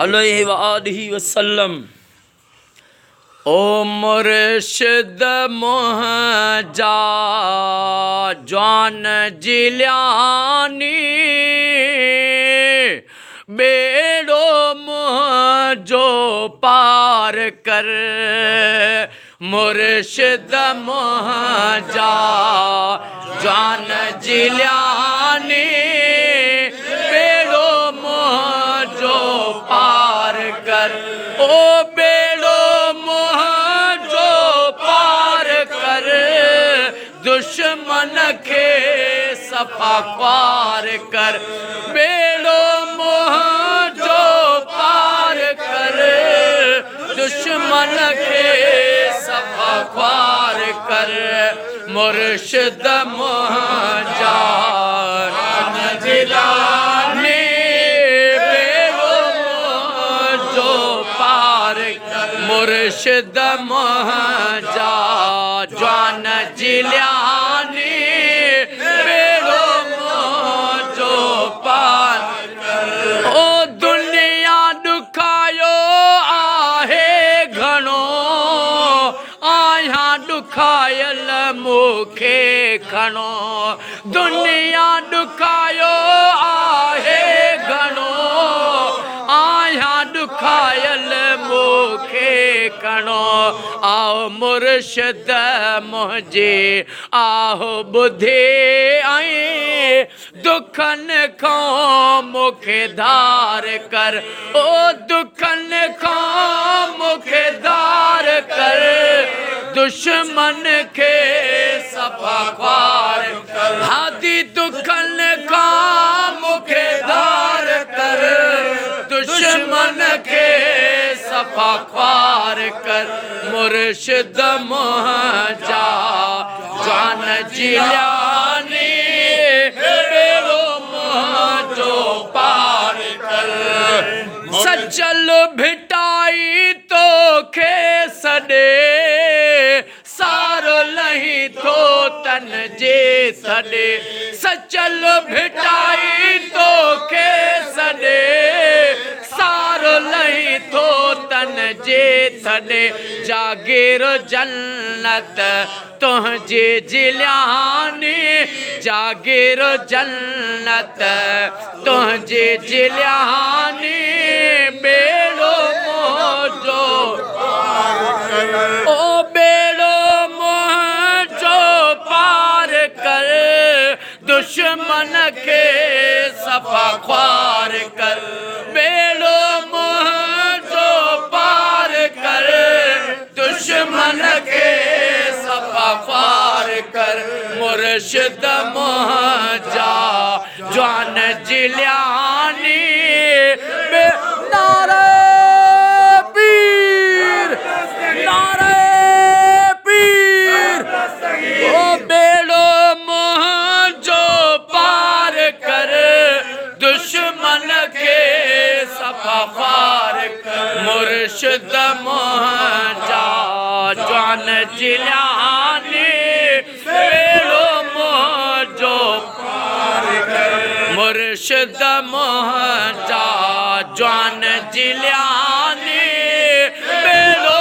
अलैहि वसल्लम। ओ मुर्शिद मुहजा जान जिलानी बेड़ो मुझो पार कर मुर्शिद मुहजा जान जिलानी बेड़ो मुझो पार कर ओ बेड़ो मुझो पार कर दुश्मन के सफा ख्वार कर बेड़ो मुझो पार कर दुश्मन के सफा ख्वार कर मुर्शिद मुहजा जिलानी बेड़ो मुझो पार कर मुर्शिद मुहजा जान जिलानी बेड़ो मुझो पार कर ओ दुनिया दुखायो आहे घणो आया दुखायल मुखे खणो दुनिया दुखायो आहे घणो आया दुखायल मुखे खणो आओ मुर्शिद मुझे आओ बुधे आई दुखन खो मुखे धार कर ओ दुखन खो मुखे धार कर दुश्मन के सफा ख्वार कर हादी दुखन का मुखे धार कर दुश्मन के सफा ख्वार कर मुर्शिद मुहजा जान जिलानी बेड़ो मुझो पार कर सचल भिटाई तो खे सॾे सारो लही थो तन जे सॾे सचल भिटाई तो खे सॾे सारो लही थो तन जे सॾे जागीर जन्नत तुंहिंजे जिलानी जागीर जन्नत तुंहिंजे जिलानी बेड़ो मुझो ओ बेड़ो मुझो पार कर दुश्मन के सफा ख्वार कर बेड़ो मुझो पार कर दुश्मन के सफा ख्वार कर मुर्शिद मुहजा जान जिलानी नारे पीर ओ बेड़ो मुझो पार कर दुश्मन के सफा ख्वार कर मुर्शिद मुहजा जान जिलानी बेड़ो मुझो पार कर मुर्शिद मुहजा जान जिलानी बेड़ो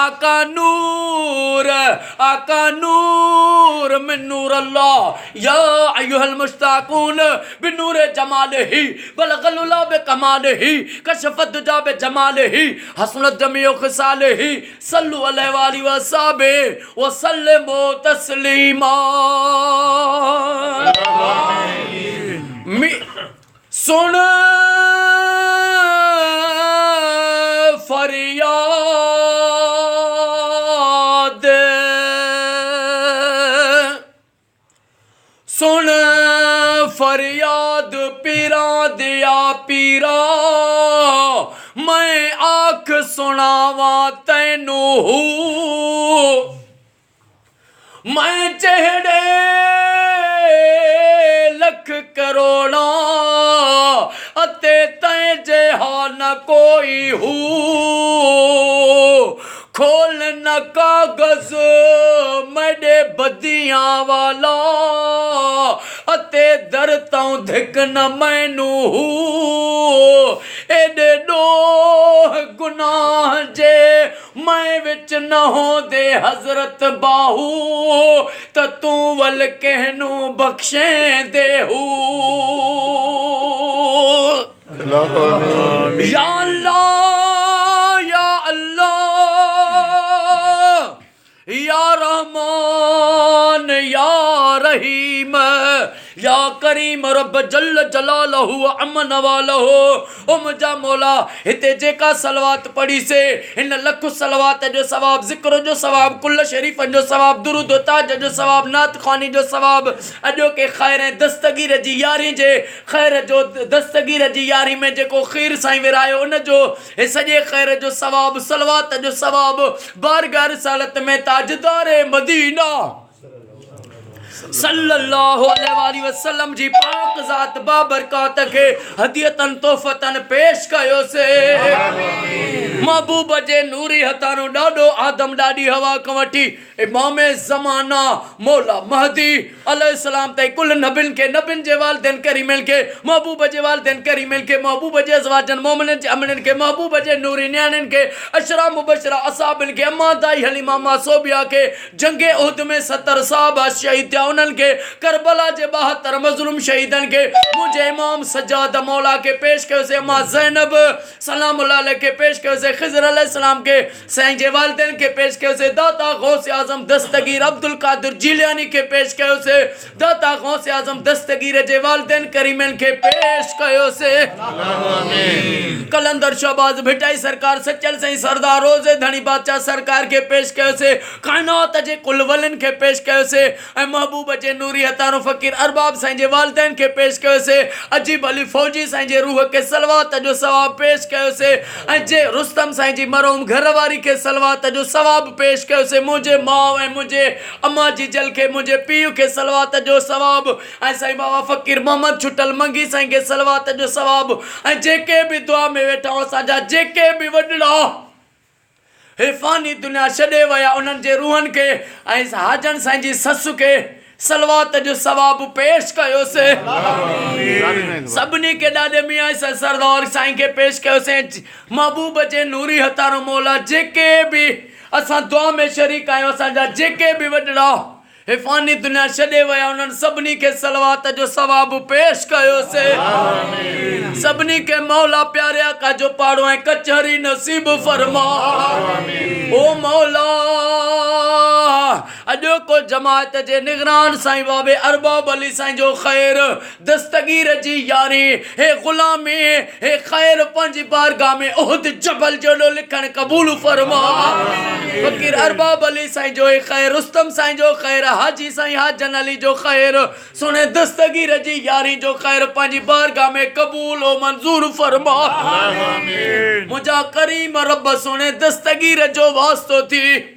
आका नूर मिन नूर अल्लाह या अय्युहल मुश्ताकून बिनूर जमालिही बलगल उला बिकमालिही कशफत दुजा बिजमालिही हसनत जमीउ खिसालिही सल्लु अलैहि वसल्लम वसल्लिमु तस्लीमा। सुन फरियाद सुन फरियाद पीरा दिया पीरा मैं आख सुनावा तैनू मैं चेहड़े लख करोड़ा अते तै जेहा न कोई हू खोल न कागज मेरे बदियां वाला अते दर तों धिक न मैनू एडे डोह गुनाह जे मैं विच न होंदे हजरत बाहू त तू वल कहनू बख्शे देहू। या अल्लाह या अल्लाह या रहमान या रहीम या करीम रब जल जलालहु अमन वालहु ओ मुझा मौला हिते जेका सलवात पढ़ी से इन लख सलवात जो सवाब जिक्र जो सवाब कुल शरीफ जो सवाब दुरूद ताज जो सवाब नात खानी जो सवाब अजो के खैर दस्तगीर जी यारी जे खैर जो दस्तगीर जी यारी में जेको खीर साईं विरायो उन जो हे सजे खैर जो सवाब सलवात जो सवाब बारगाह रिसालत में ताजदार मदीना सल्लल्लाहु अलैहि वसल्लम जी पाक ज़ात बाबरकात के हदियतन तोहफतन पेश कयो से महबूब जे नूरी हथानो डाडो आदम डाडी हवा कवटी इमाम ज़माना मौला महदी अलैहिस्सलाम ते कुल नबिन के नबिन जे वालिदैन करीमन के महबूब जे वालिदैन करीमन के महबूब जे अज़वाजन मोमिन जे अमनन के महबूब जे नूरी न्याणन के अशरा मुबशरा असहाबन के अम्मा दाई हलीमा मासूबिया के जंगे उहद में 70 साहबा शहीद थे उनन के करबला जे 72 मजलूम शहीदन के मुझे इमाम सज्जाद मौला के पेश कयो से अम्मा ज़ैनब सलामुल्लाह अलैह के पेश कयो से खिज़र अलैहिस्सलाम के साईं जे वालिदैन के पेश कयो से दाता गौस आजम दस्तगीर अब्दुल कादिर जिलानी के पेश कयो से दाता गौस आजम दस्तगीर जे वालिदैन करीमन के पेश कयो से कलंदर शहबाज भिटाई सरकार सचल साईं सरदार रोज़े धनी बादशाह सरकार के पेश कयो से कायनात जे कुल वलन के पेश कयो से ऐ महबूब जे नूरी हतारो फकीर अरबाब साईं जे वालिदैन के पेश कयो से अजीब अली फौजी साईं जे रूह के सलवात जो सवाब पेश कयो से ऐ जे रुस्तम साईं जी मरहूम घरवारी के सलवात जो सवाब पेश कयो से मुझे माव ऐ मुझे अम्मा जी जल के मुझे पीयू के सलवात जो सवाब ऐ साईं बाबा फकीर मोहम्मद छुटल मंगी साईं के सलवात जो सवाब ऐ जेके भी दुआ में वेठा असांजा जेके भी वडड़ा हिफानी दुनिया छॾे वया उन्हनि जे रूहनि के ऐं हाजन साईं जी ससु के सलवात जो सवाब पेश कयो से सभिनी के ॾाॾे मियां सरदार साईं के पेश कयो से महबूब जे नूरी हतारो मौला जेके भी असां दुआ में शरीक आहियूं असांजा जेके भी वॾड़ा हिफानी दुनिया छॾे वया उन्हनि सभिनी के सलवात जो सवाब पेश कयो से सभिनी के मौला प्यारे आका जो पाड़ो ऐं कचहरी नसीब फरमा ओ मौला अॼो को जमात जे निगरान साईं बाबे अरबाब अली साईं जो खैर दस्तगीर जी यारी हे गुलामी हे खैर पंहिंजी बारगाह में उहद जबल जो लिखण कबूल फरमा फकीर अरबाब अली साईं जो खैर रुस्तम साईं जो खैर हाजी साईं हाजन अली जो खैर सुने दस्तगीर जी यारी जो खैर पंहिंजी बारगाह में कबूल ओ मंजूर फरमा मुझा करीम रब सुने दस्तगीर जो वास्तो थी